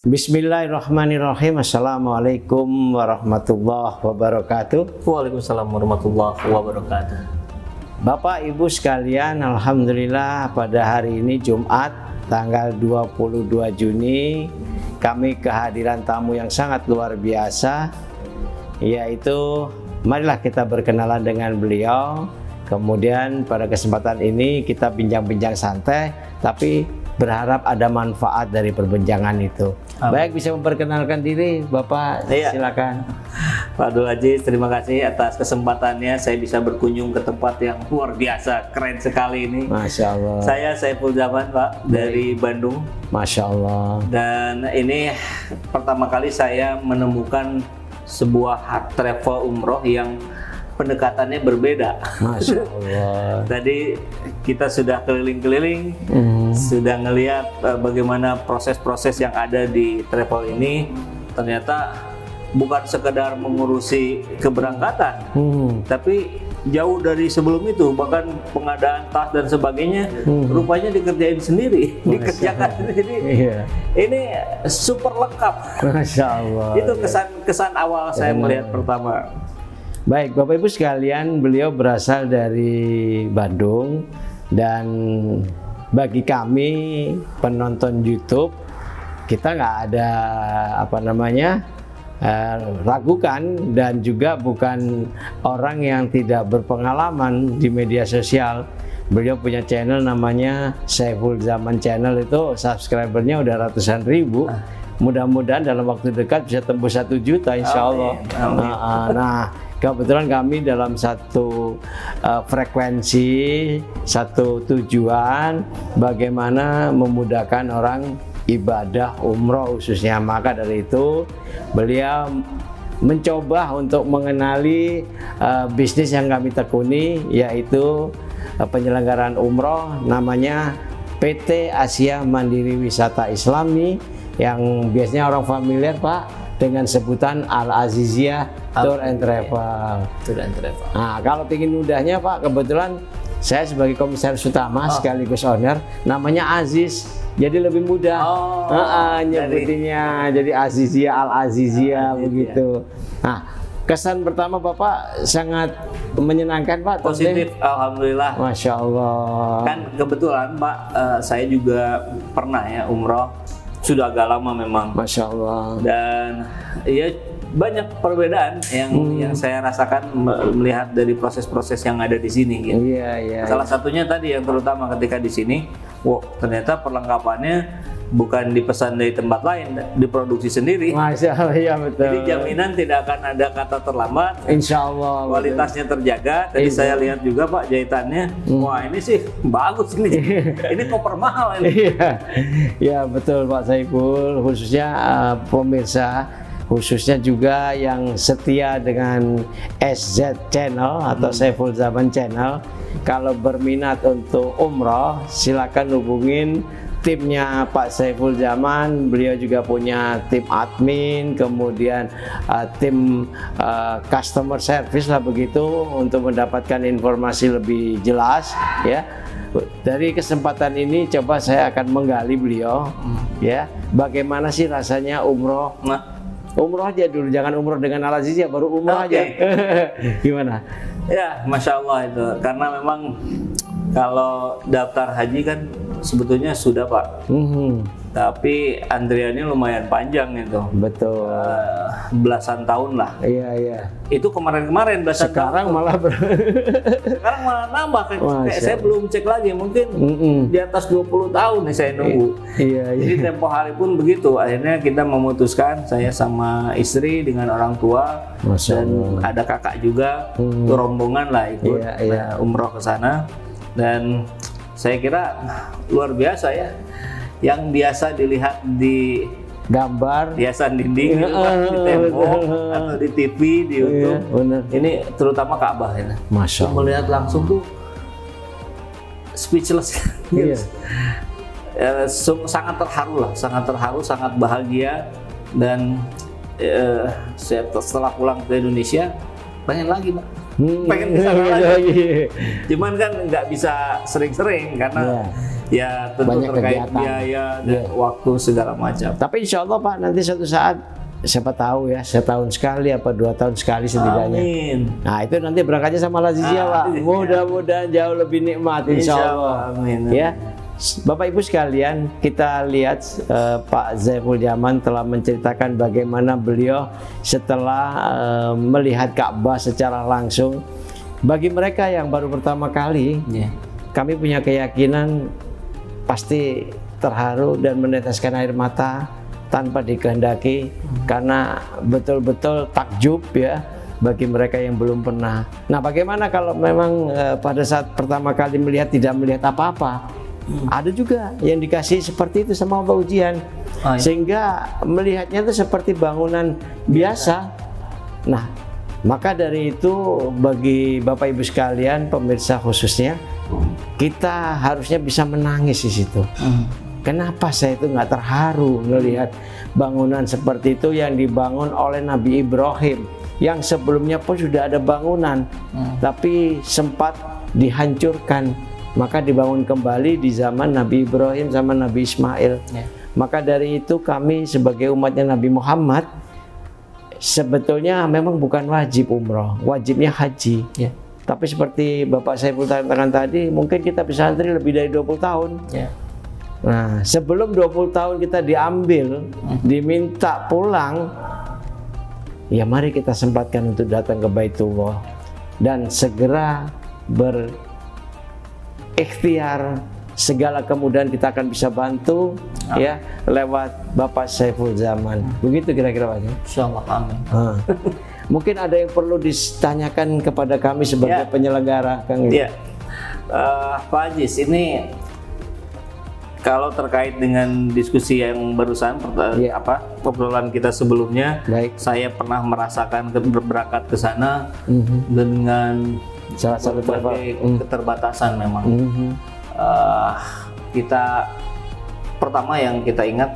Bismillahirrahmanirrahim. Assalamualaikum warahmatullahi wabarakatuh. Waalaikumsalam warahmatullahi wabarakatuh. Bapak Ibu sekalian, alhamdulillah pada hari ini Jumat tanggal 22 Juni kami kehadiran tamu yang sangat luar biasa, yaitu marilah kita berkenalan dengan beliau. Kemudian pada kesempatan ini kita bincang-bincang santai, tapi berharap ada manfaat dari perbincangan itu. Amin. Baik, bisa memperkenalkan diri Bapak, iya. Silakan. Pak Abdul Aziz, terima kasih atas kesempatannya saya bisa berkunjung ke tempat yang luar biasa, keren sekali ini. Masya Allah. Saya Saiful Zaman, Pak, dari Bandung. Masya Allah. Dan ini pertama kali saya menemukan sebuah travel umroh yang pendekatannya berbeda. Masya Allah. Tadi kita sudah keliling-keliling, sudah ngelihat bagaimana proses-proses yang ada di travel ini. Ternyata bukan sekedar mengurusi keberangkatan, tapi jauh dari sebelum itu, bahkan pengadaan tas dan sebagainya, rupanya dikerjain sendiri, dikerjakan. Jadi ini super lengkap. Masya Allah. Itu kesan awal saya melihat pertama. Baik, Bapak Ibu sekalian, beliau berasal dari Bandung dan bagi kami penonton YouTube, kita nggak ada ragukan dan juga bukan orang yang tidak berpengalaman di media sosial. Beliau punya channel namanya Saiful Zaman Channel, itu subscribernya udah ratusan ribu. Mudah-mudahan dalam waktu dekat bisa tembus 1 juta insya Allah. Nah, kebetulan kami dalam satu frekuensi, satu tujuan bagaimana memudahkan orang ibadah umroh khususnya. Maka dari itu beliau mencoba untuk mengenali bisnis yang kami tekuni, yaitu penyelenggaraan umroh, namanya PT Asia Mandiri Wisata Islami, yang biasanya orang familiar Pak dengan sebutan Al-Aziziyah Tour and Travel. Nah, kalau ingin mudahnya Pak, kebetulan saya sebagai komisaris utama sekaligus owner, namanya Aziz, jadi lebih mudah nyebutinnya. Jadi Aziziyah, Al-Aziziyah begitu. Nah, kesan pertama Bapak sangat menyenangkan Pak. Positif, alhamdulillah. Masya Allah. Kan kebetulan Pak, saya juga pernah ya umroh. Sudah agak lama memang. Masya Allah. Dan ya banyak perbedaan yang saya rasakan melihat dari proses-proses yang ada di sini. Gitu. Salah satunya tadi yang terutama ketika di sini, ternyata perlengkapannya bukan dipesan dari tempat lain, diproduksi sendiri. Masya Allah, ya betul. Jadi jaminan tidak akan ada kata terlambat. Insya Allah. Kualitasnya terjaga. Tadi saya lihat juga Pak jahitannya. Wah, ini sih bagus ini. Ini koper mahal ini. Ya betul Pak Saiful. Khususnya pemirsa, khususnya juga yang setia dengan SZ Channel atau Saiful Zaman Channel. Kalau berminat untuk umroh, silakan hubungin timnya Pak Saiful Zaman. Beliau juga punya tim admin, kemudian tim customer service lah begitu, untuk mendapatkan informasi lebih jelas ya. Dari kesempatan ini coba saya akan menggali beliau ya, bagaimana sih rasanya umroh. Umroh aja dulu, jangan umroh dengan Al-Aziziyah, baru umroh aja. Gimana? Ya, Masya Allah itu, karena memang kalau daftar haji kan sebetulnya sudah Pak, tapi antriannya lumayan panjang itu. Betul. Belasan tahun lah. Iya. Itu kemarin belasan sekarang tahun. Sekarang malah nambah. Kayak saya belum cek lagi, mungkin di atas 20 tahun nih saya nunggu. Jadi tempo hari pun begitu. Akhirnya kita memutuskan, saya sama istri dengan orang tua, dan ada kakak juga, rombongan lah ikut umroh ke sana. Dan saya kira luar biasa ya, yang biasa dilihat di gambar, hiasan dinding, di tembok atau di TV, di YouTube, ini terutama Ka'bah ya. Masya Allah. Melihat langsung tuh speechless. Sangat terharu lah, sangat bahagia. Dan setelah pulang ke Indonesia pengen lagi Pak, pengen kesana lagi. Cuman kan nggak bisa sering-sering karena Ya tentu banyak terkait kegiatan, biaya dan waktu segala macam. Tapi insya Allah Pak, nanti suatu saat siapa tahu ya, setahun sekali apa 2 tahun sekali setidaknya. Amin. Nah itu nanti berangkatnya sama Lazizia Pak. Mudah-mudahan jauh lebih nikmat insya Allah. Amin. Ya, Bapak Ibu sekalian, kita lihat Pak Saiful Zaman telah menceritakan bagaimana beliau setelah melihat Ka'bah secara langsung. Bagi mereka yang baru pertama kali, kami punya keyakinan pasti terharu dan meneteskan air mata tanpa dikehendaki, karena betul-betul takjub ya bagi mereka yang belum pernah. Nah, bagaimana kalau memang pada saat pertama kali melihat tidak melihat apa-apa? Ada juga yang dikasih seperti itu sama Allah ujian, sehingga melihatnya itu seperti bangunan biasa. Nah, maka dari itu bagi Bapak Ibu sekalian, pemirsa khususnya, kita harusnya bisa menangis di situ. Kenapa saya itu nggak terharu melihat bangunan seperti itu yang dibangun oleh Nabi Ibrahim, yang sebelumnya pun sudah ada bangunan, tapi sempat dihancurkan, maka dibangun kembali di zaman Nabi Ibrahim sama Nabi Ismail. Maka dari itu kami sebagai umatnya Nabi Muhammad sebetulnya memang bukan wajib umroh, wajibnya haji. Tapi seperti Bapak Saiful katakan tadi, mungkin kita bisa antri lebih dari 20 tahun. Nah, sebelum 20 tahun kita diambil, diminta pulang, ya mari kita sempatkan untuk datang ke Baitullah dan segera berikhtiar. Segala kemudahan kita akan bisa bantu ya lewat Bapak Saiful Zaman. Begitu kira-kira Pak. Insyaallah, amin. Mungkin ada yang perlu ditanyakan kepada kami sebagai penyelenggara, Kang. Iya, Pak Ajis, ini kalau terkait dengan diskusi yang barusan, obrolan kita sebelumnya, saya pernah merasakan berangkat ke sana dengan salah satu keterbatasan memang. Kita pertama yang kita ingat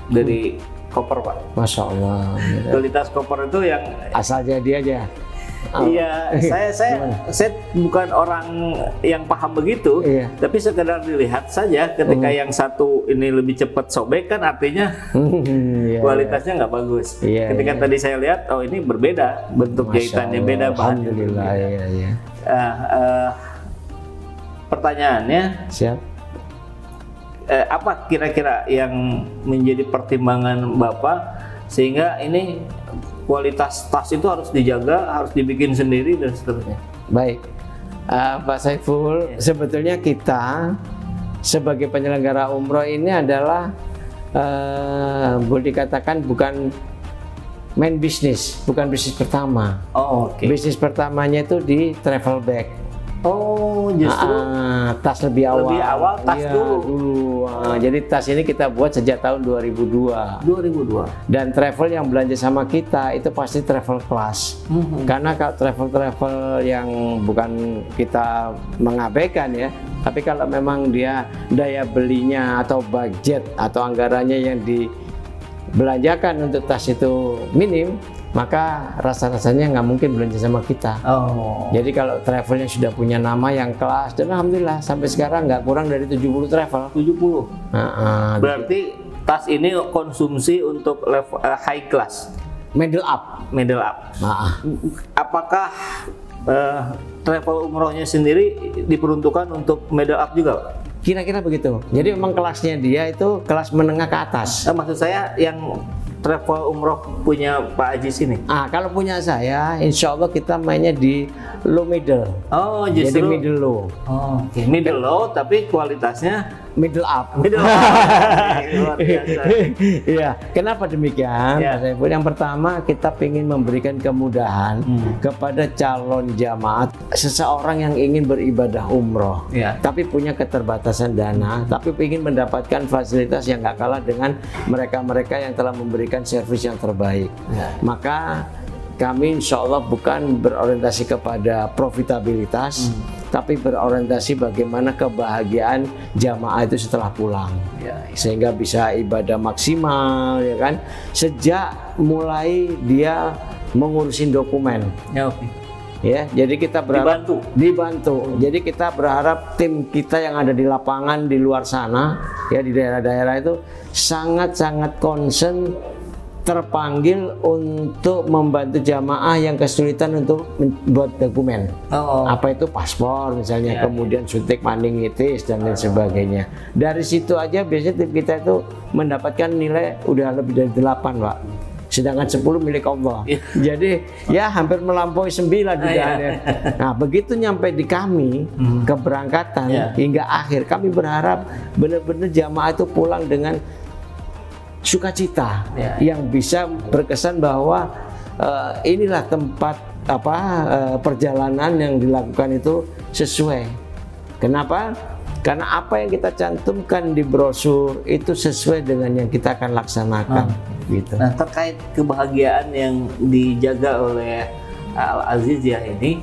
dari koper, Pak. Masya Allah. Kualitas koper itu yang asal jadi aja. Iya, saya bukan orang yang paham begitu, tapi sekedar dilihat saja. Ketika yang satu ini lebih cepat sobek, kan artinya kualitasnya nggak bagus. Ketika tadi saya lihat, oh ini berbeda, bentuk jahitannya beda, bahannya berbeda. Pertanyaannya, apa kira-kira yang menjadi pertimbangan Bapak sehingga ini kualitas tas itu harus dijaga, harus dibikin sendiri dan seterusnya? Baik, Pak Saiful, sebetulnya kita sebagai penyelenggara umroh ini adalah boleh dikatakan bukan main bisnis, bukan bisnis pertama. Bisnis pertamanya itu di travel bag. Oh, justru tas lebih awal. Lebih awal tas dulu. Jadi tas ini kita buat sejak tahun 2002. Dan travel yang belanja sama kita itu pasti travel class. Karena kalau travel yang bukan kita mengabaikan ya, tapi kalau memang dia daya belinya atau budget atau anggarannya yang dibelanjakan untuk tas itu minim, maka rasa-rasanya nggak mungkin belanja sama kita. Jadi kalau travelnya sudah punya nama yang kelas, dan alhamdulillah sampai sekarang nggak kurang dari 70 travel. 70? Berarti tas ini konsumsi untuk level high class? Middle up. Middle up. Apakah travel umrohnya sendiri diperuntukkan untuk middle up juga? Kira-kira begitu. Jadi memang kelasnya dia itu kelas menengah ke atas. Maksud saya yang travel umroh punya Pak Ajis ini? Kalau punya saya, insya Allah kita mainnya di low middle. Justru jadi middle low. Middle low, tapi kualitasnya middle up. Middle up. Luar biasa. Iya. Kenapa demikian? Yang pertama, kita ingin memberikan kemudahan kepada calon jamaah, seseorang yang ingin beribadah umroh, tapi punya keterbatasan dana, tapi ingin mendapatkan fasilitas yang nggak kalah dengan mereka-mereka yang telah memberikan servis yang terbaik. Maka kami insya Allah bukan berorientasi kepada profitabilitas, tapi berorientasi bagaimana kebahagiaan jamaah itu setelah pulang, sehingga bisa ibadah maksimal, ya kan? Sejak mulai dia mengurusin dokumen. Ya, jadi kita berharap dibantu. Jadi kita berharap tim kita yang ada di lapangan di luar sana, ya di daerah-daerah itu sangat-sangat concern, terpanggil untuk membantu jamaah yang kesulitan untuk membuat dokumen. Apa itu paspor misalnya, kemudian suntik meningitis dan lain sebagainya. Dari situ aja biasanya tim kita itu mendapatkan nilai udah lebih dari 8, Pak. Sedangkan 10 milik Allah. Jadi ya hampir melampaui 9 dugaannya. Nah, begitu nyampe di kami keberangkatan hingga akhir, kami berharap benar-benar jamaah itu pulang dengan sukacita yang bisa berkesan bahwa inilah tempat perjalanan yang dilakukan itu sesuai. Kenapa? Karena apa yang kita cantumkan di brosur itu sesuai dengan yang kita akan laksanakan. Gitu. Nah, terkait kebahagiaan yang dijaga oleh Al-Aziziyah ini,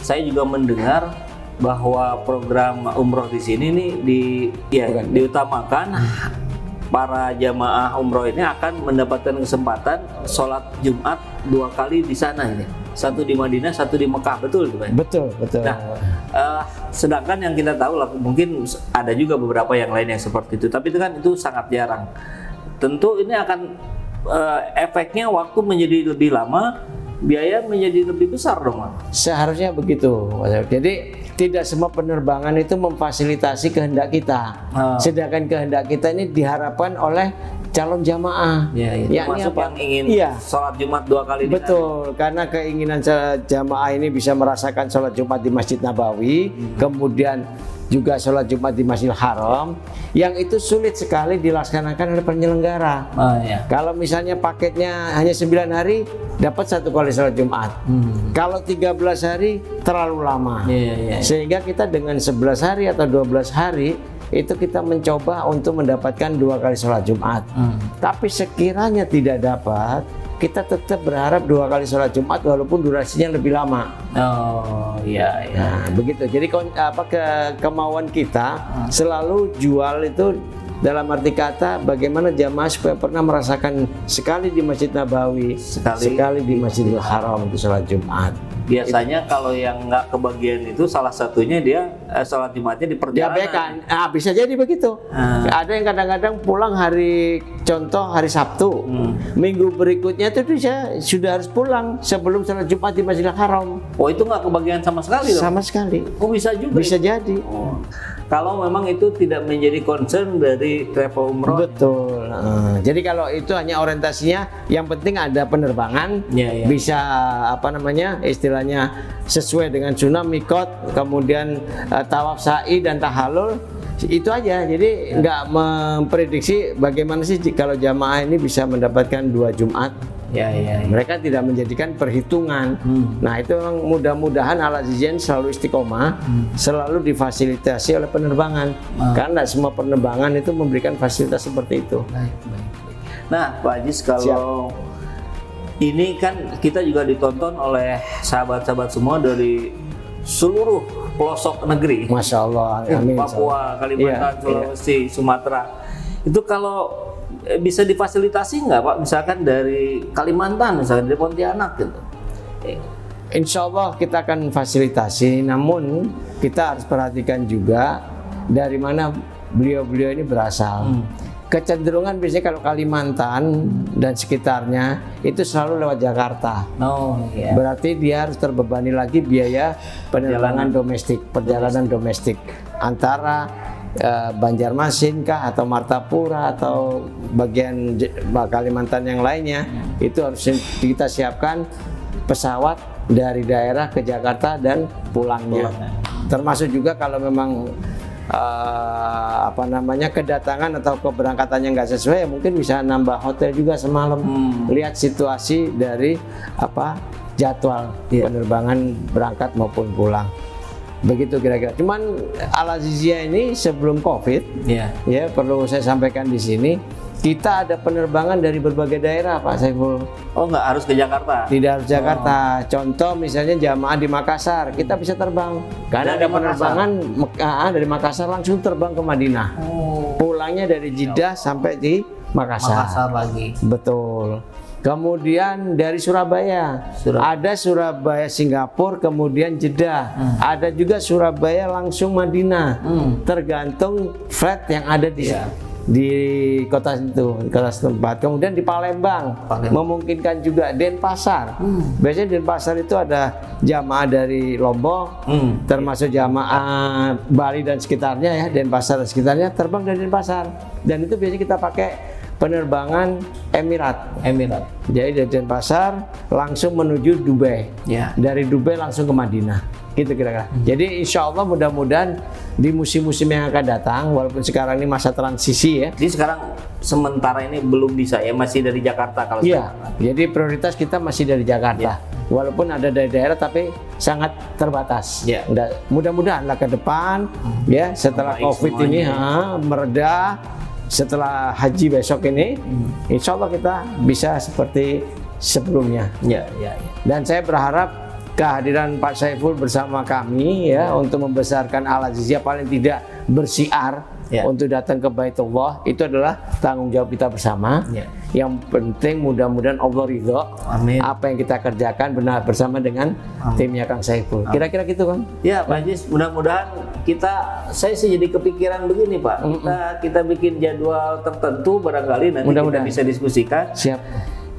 saya juga mendengar bahwa program umroh di sini nih diutamakan para jamaah umroh ini akan mendapatkan kesempatan sholat Jumat 2 kali di sana ini. Satu di Madinah, satu di Mekah, betul itu, Pak? Betul. Nah, sedangkan yang kita tahu lah, mungkin ada juga beberapa yang lain yang seperti itu, tapi itu sangat jarang. Tentu ini akan efeknya waktu menjadi lebih lama, biaya menjadi lebih besar dong, Pak? Seharusnya begitu. Jadi tidak semua penerbangan itu memfasilitasi kehendak kita. Sedangkan kehendak kita ini diharapkan oleh calon jamaah. Yakni apa? Yang ingin sholat Jumat 2 kali. Betul, karena keinginan jamaah ini bisa merasakan sholat Jumat di Masjid Nabawi, kemudian juga sholat Jumat di Masjidil Haram, yang itu sulit sekali dilaksanakan oleh penyelenggara. Kalau misalnya paketnya hanya 9 hari, dapat 1 kali sholat Jumat. Kalau 13 hari terlalu lama. Sehingga kita dengan 11 hari atau 12 hari itu kita mencoba untuk mendapatkan 2 kali sholat Jumat. Tapi sekiranya tidak dapat, kita tetap berharap 2 kali sholat Jumat walaupun durasinya lebih lama. Nah, begitu. Jadi kemauan kita selalu jual itu dalam arti kata bagaimana jamaah supaya pernah merasakan sekali di Masjid Nabawi, sekali di Masjidil Haram itu sholat Jumat. Biasanya kalau yang nggak kebagian itu salah satunya dia sholat Jumatnya di perjalanan. Bisa jadi begitu. Ada yang kadang-kadang pulang contoh hari Sabtu, minggu berikutnya itu dia sudah harus pulang sebelum sholat Jumat di Masjidil Haram. Oh, itu nggak kebagian sama sekali dong? Sama sekali. Oh, bisa juga? Bisa jadi. Kalau memang itu tidak menjadi concern dari travel umroh. Betul. Jadi kalau itu hanya orientasinya, yang penting ada penerbangan, bisa istilahnya sesuai dengan sunnah mikot, kemudian tawaf sa'i dan tahallul, itu aja. Jadi nggak memprediksi bagaimana sih kalau jamaah ini bisa mendapatkan 2 Jumat. Mereka tidak menjadikan perhitungan. Nah, itu memang mudah-mudahan Al-Aziziyah selalu istiqomah, selalu difasilitasi oleh penerbangan. Karena semua penerbangan itu memberikan fasilitas seperti itu. Nah, Pak Aziz, kalau ini kan kita juga ditonton oleh sahabat-sahabat semua dari seluruh pelosok negeri. Masya Allah. Amin. Papua, Kalimantan, Sulawesi, Sumatera. Itu kalau bisa difasilitasi nggak, Pak? Misalkan dari Kalimantan, misalkan dari Pontianak gitu. Insya Allah kita akan fasilitasi, namun kita harus perhatikan juga dari mana beliau-beliau ini berasal. Kecenderungan biasanya kalau Kalimantan dan sekitarnya itu selalu lewat Jakarta. Berarti dia harus terbebani lagi biaya penerbangan perjalanan domestik antara Banjarmasin kah atau Martapura atau bagian Kalimantan yang lainnya. Itu harus kita siapkan pesawat dari daerah ke Jakarta dan pulangnya. Termasuk juga kalau memang kedatangan atau keberangkatannya nggak sesuai, ya mungkin bisa nambah hotel juga semalam. Lihat situasi dari jadwal penerbangan berangkat maupun pulang. Begitu kira-kira. Cuman Al-Aziziyah ini sebelum COVID, perlu saya sampaikan di sini, kita ada penerbangan dari berbagai daerah, Pak Saiful. Oh, nggak harus ke Jakarta? Tidak harus Jakarta. Contoh misalnya jamaah di Makassar, kita bisa terbang. Karena ada penerbangan dari Makassar langsung terbang ke Madinah. Pulangnya dari Jeddah sampai di Makassar. Makassar lagi. Betul. Kemudian dari Surabaya, ada Surabaya Singapura, kemudian Jeddah, ada juga Surabaya langsung Madinah, tergantung flight yang ada di kota itu, kota setempat. Kemudian di Palembang, memungkinkan juga Denpasar. Biasanya Denpasar itu ada jamaah dari Lombok, termasuk jamaah Bali dan sekitarnya ya, Denpasar dan sekitarnya terbang dari Denpasar. Dan itu biasanya kita pakai penerbangan Emirat. Jadi dari Denpasar langsung menuju Dubai. Dari Dubai langsung ke Madinah. Gitu kira-kira. Jadi insya Allah mudah-mudahan di musim-musim yang akan datang, walaupun sekarang ini masa transisi ya. Jadi sekarang sementara ini belum bisa ya, masih dari Jakarta kalau jadi prioritas kita masih dari Jakarta. Walaupun ada dari daerah tapi sangat terbatas. Mudah-mudahan lah ke depan ya setelah COVID ini mereda. Setelah haji besok ini, insya Allah kita bisa seperti sebelumnya. Dan saya berharap kehadiran Pak Saiful bersama kami ya untuk membesarkan Al-Aziziyah, paling tidak bersiar untuk datang ke Baitullah, itu adalah tanggung jawab kita bersama. Yang penting mudah-mudahan Allah ridho apa yang kita kerjakan benar bersama dengan timnya Kang Saiful. Kira-kira gitu kan? Ya Pak Haji, mudah-mudahan saya sih jadi kepikiran begini Pak. Kita bikin jadwal tertentu barangkali nanti kita bisa diskusikan. Siap.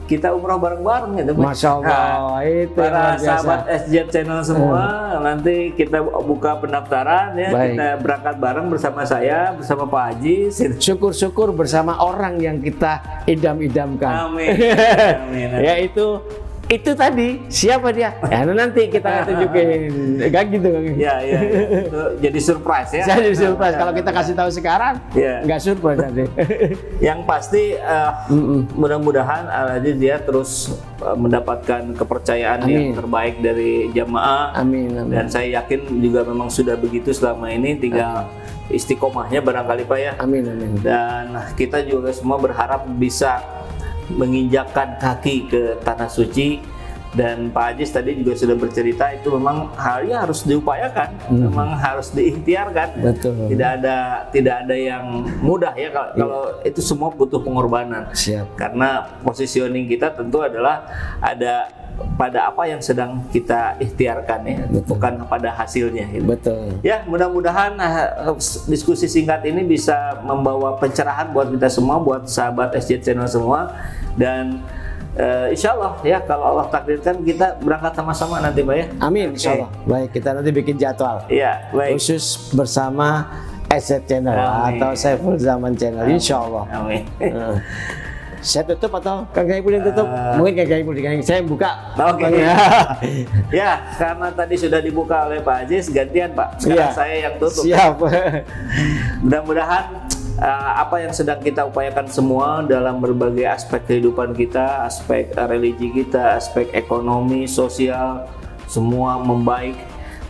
Kita umroh bareng-bareng gitu. Masya Allah, itu para sahabat SJ Channel semua, nanti kita buka pendaftaran ya. Kita berangkat bareng bersama saya, bersama Pak Haji. Syukur-syukur bersama orang yang kita idam-idamkan. Amin. Ya itu tadi siapa dia? Ya nanti kita tunjukin, gak gitu kan? Ya. Itu jadi surprise ya. Jadi surprise kalau kita kasih tahu sekarang, nggak surprise nanti. Yang pasti mudah-mudahan Al-Aziziyah terus mendapatkan kepercayaan yang terbaik dari jamaah. Amin. Dan saya yakin juga memang sudah begitu selama ini, tinggal istiqomahnya barangkali Pak ya. Amin. Dan kita juga semua berharap bisa menginjakkan kaki ke tanah suci. Dan Pak Haji tadi juga sudah bercerita, itu memang halnya harus diupayakan, memang harus diikhtiarkan. Betul. Tidak ada yang mudah ya, kalau itu semua butuh pengorbanan. Siap. Karena positioning kita tentu adalah ada pada apa yang sedang kita ikhtiarkan ya, bukan pada hasilnya. Gitu. Betul. Ya, mudah-mudahan diskusi singkat ini bisa membawa pencerahan buat kita semua, buat sahabat SJ Channel semua, dan insya Allah ya, kalau Allah takdirkan kita berangkat sama-sama nanti Pak ya. Amin, insya Allah. Baik, kita nanti bikin jadwal. Iya, baik. Khusus bersama SZ Channel atau Saiful Zaman Channel, insya Allah. Amin. Saya tutup atau Kang Saiful yang tutup? Mungkin Kang Saiful, saya buka. Oke. Ya, karena tadi sudah dibuka oleh Pak Haji, gantian Pak. Sekarang saya yang tutup. Siap. Mudah-mudahan apa yang sedang kita upayakan semua dalam berbagai aspek kehidupan kita, aspek religi kita, aspek ekonomi, sosial, semua membaik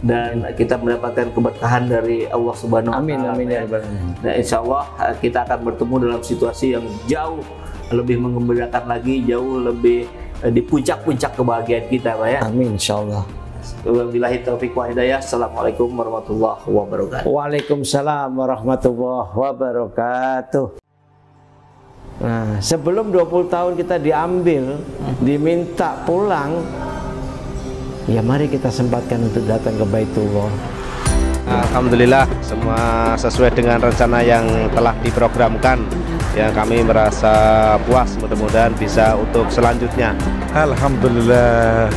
dan kita mendapatkan keberkahan dari Allah Subhanahu wa Ta'ala. Amin. Nah, insya Allah kita akan bertemu dalam situasi yang jauh lebih mengembirakan lagi, jauh lebih di puncak-puncak kebahagiaan kita Pak ya. Amin, insya Allah. Wabillahi taufiq wa hidayah. Assalamualaikum warahmatullahi wabarakatuh. Waalaikumsalam warahmatullahi wabarakatuh. Nah, sebelum 20 tahun kita diambil, diminta pulang, ya mari kita sempatkan untuk datang ke Baitullah. Alhamdulillah, semua sesuai dengan rencana yang telah diprogramkan. Ya, kami merasa puas, mudah-mudahan bisa untuk selanjutnya. Alhamdulillah.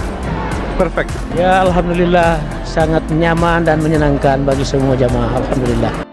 Perfect. Ya, alhamdulillah sangat nyaman dan menyenangkan bagi semua jamaah. Alhamdulillah.